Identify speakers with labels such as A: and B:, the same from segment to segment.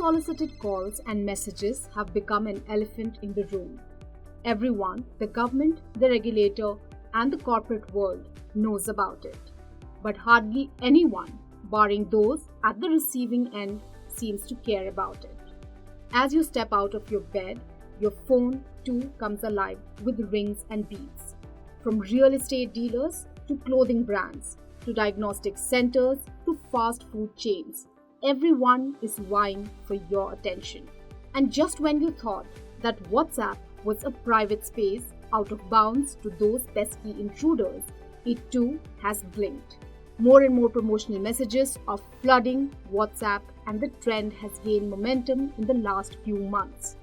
A: Unsolicited calls and messages have become an elephant in the room. Everyone, the government, the regulator, and the corporate world knows about it. But hardly anyone, barring those at the receiving end, seems to care about it. As you step out of your bed, your phone too comes alive with rings and beeps. From real estate dealers to clothing brands, to diagnostic centers to fast food chains, everyone is vying for your attention. And just when you thought that WhatsApp was a private space out of bounds to those pesky intruders, it too has blinked. More and more promotional messages are flooding WhatsApp, and the trend has gained momentum in the last few months.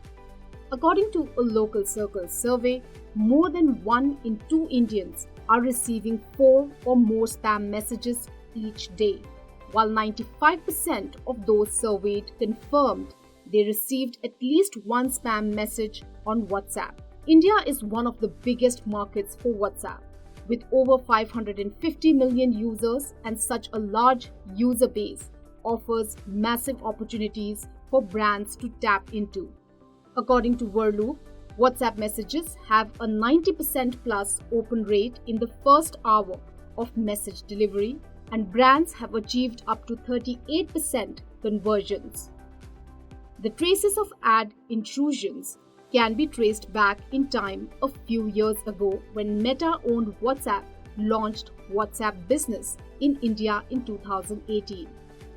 A: According to a local circle survey, more than 1 in 2 Indians are receiving 4 or more spam messages each day, while 95% of those surveyed confirmed they received at least one spam message on WhatsApp. India is one of the biggest markets for WhatsApp, with over 550 million users, and such a large user base offers massive opportunities for brands to tap into. According to Verloop, WhatsApp messages have a 90% plus open rate in the first hour of message delivery, and brands have achieved up to 38% conversions. The traces of ad intrusions can be traced back in time a few years ago when Meta-owned WhatsApp launched WhatsApp Business in India in 2018.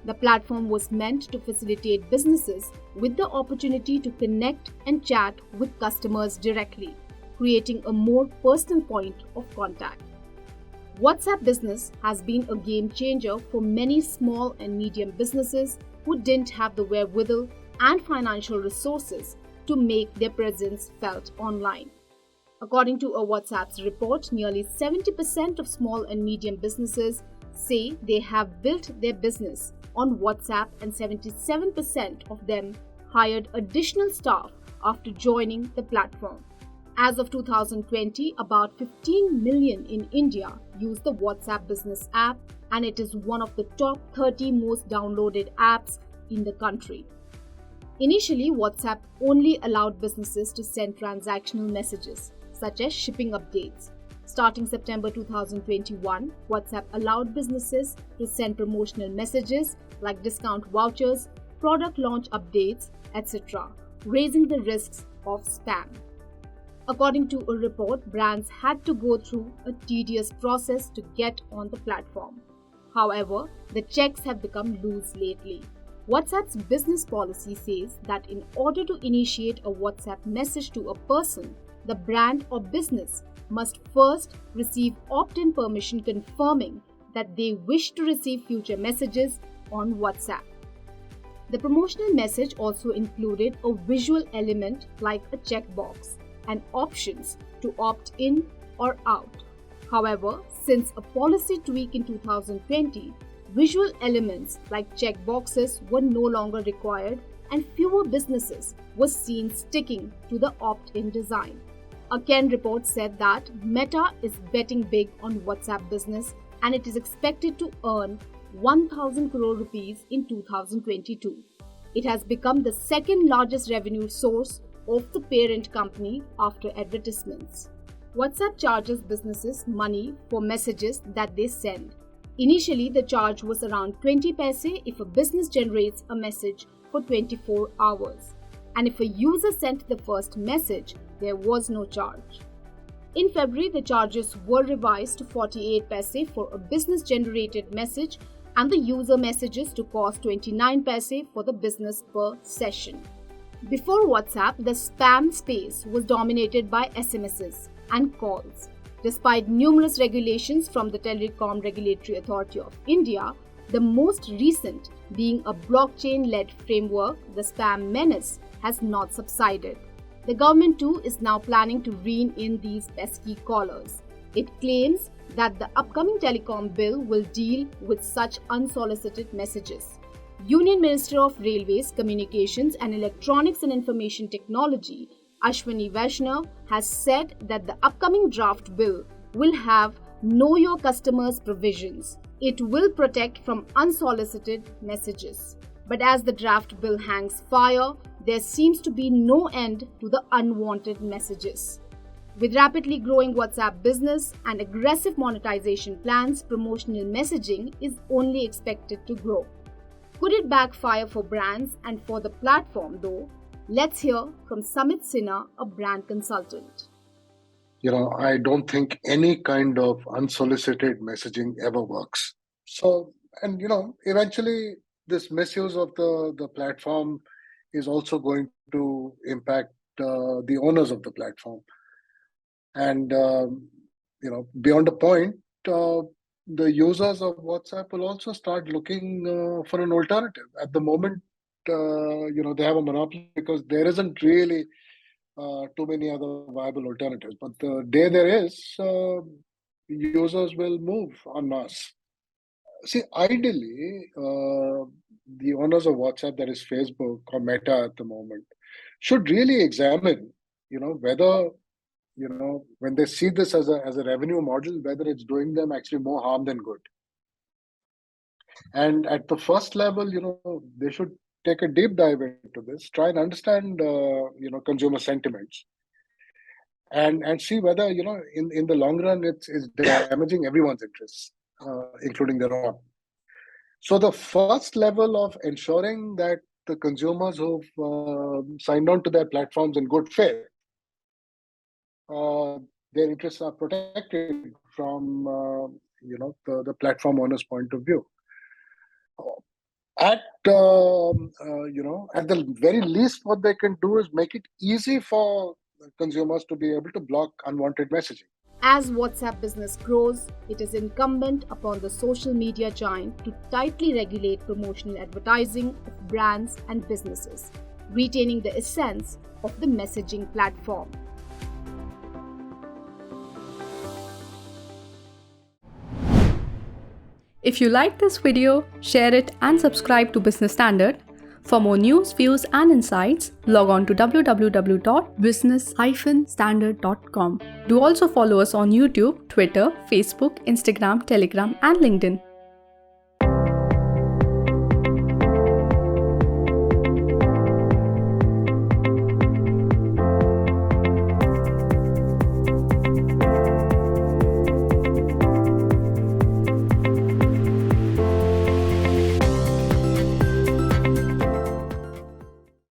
A: The platform was meant to facilitate businesses with the opportunity to connect and chat with customers directly, creating a more personal point of contact. WhatsApp Business has been a game changer for many small and medium businesses who didn't have the wherewithal and financial resources to make their presence felt online. According to a WhatsApp's report, nearly 70% of small and medium businesses say they have built their business on WhatsApp, and 77% of them hired additional staff after joining the platform. As of 2020, about 15 million in India use the WhatsApp Business app, and it is one of the top 30 most downloaded apps in the country. Initially, WhatsApp only allowed businesses to send transactional messages, such as shipping updates. Starting September 2021, WhatsApp allowed businesses to send promotional messages like discount vouchers, product launch updates, etc., raising the risks of spam. According to a report, brands had to go through a tedious process to get on the platform. However, the checks have become loose lately. WhatsApp's business policy says that in order to initiate a WhatsApp message to a person, the brand or business must first receive opt-in permission confirming that they wish to receive future messages on WhatsApp. The promotional message also included a visual element like a checkbox and options to opt in or out. However, since a policy tweak in 2020, visual elements like checkboxes were no longer required, and fewer businesses were seen sticking to the opt-in design. A Ken report said that Meta is betting big on WhatsApp Business, and it is expected to earn 1,000 crore rupees in 2022. It has become the second largest revenue source of the parent company after advertisements. WhatsApp charges businesses money for messages that they send. Initially, the charge was around 20 paise if a business generates a message for 24 hours. And if a user sent the first message, there was no charge. In February, the charges were revised to 48 paise for a business-generated message and the user messages to cost 29 paise for the business per session. Before WhatsApp, the spam space was dominated by SMSs and calls. Despite numerous regulations from the Telecom Regulatory Authority of India, the most recent being a blockchain-led framework, the spam menace has not subsided. The government too is now planning to rein in these pesky callers. It claims that the upcoming telecom bill will deal with such unsolicited messages. Union Minister of Railways, Communications and Electronics and Information Technology, Ashwini Vaishnaw, has said that the upcoming draft bill will have Know Your Customers provisions. It will protect from unsolicited messages. But as the draft bill hangs fire, there seems to be no end to the unwanted messages. With rapidly growing WhatsApp business and aggressive monetization plans, promotional messaging is only expected to grow. Could it backfire for brands and for the platform though? Let's hear from Samit Sinha, a brand consultant.
B: I don't think any kind of unsolicited messaging ever works. So, and eventually this misuse of the platform is also going to impact the owners of the platform. And, beyond a point, the users of WhatsApp will also start looking for an alternative. At the moment, they have a monopoly because there isn't really too many other viable alternatives. But the day there is, users will move en masse. See, ideally, the owners of WhatsApp, that is Facebook or Meta at the moment, should really examine, whether, when they see this as a revenue model, whether it's doing them actually more harm than good. And at the first level, they should take a deep dive into this, try and understand, consumer sentiments, and see whether, in the long run, it's damaging everyone's interests, including their own. So the first level of ensuring that the consumers who've signed on to their platforms in good faith, their interests are protected from, the platform owner's point of view. At the very least, what they can do is make it easy for consumers to be able to block unwanted messaging.
A: As WhatsApp business grows, it is incumbent upon the social media giant to tightly regulate promotional advertising of brands and businesses, retaining the essence of the messaging platform.
C: If you like this video, share it and subscribe to Business Standard. For more news, views and insights, log on to www.business-standard.com. Do also follow us on YouTube, Twitter, Facebook, Instagram, Telegram and LinkedIn.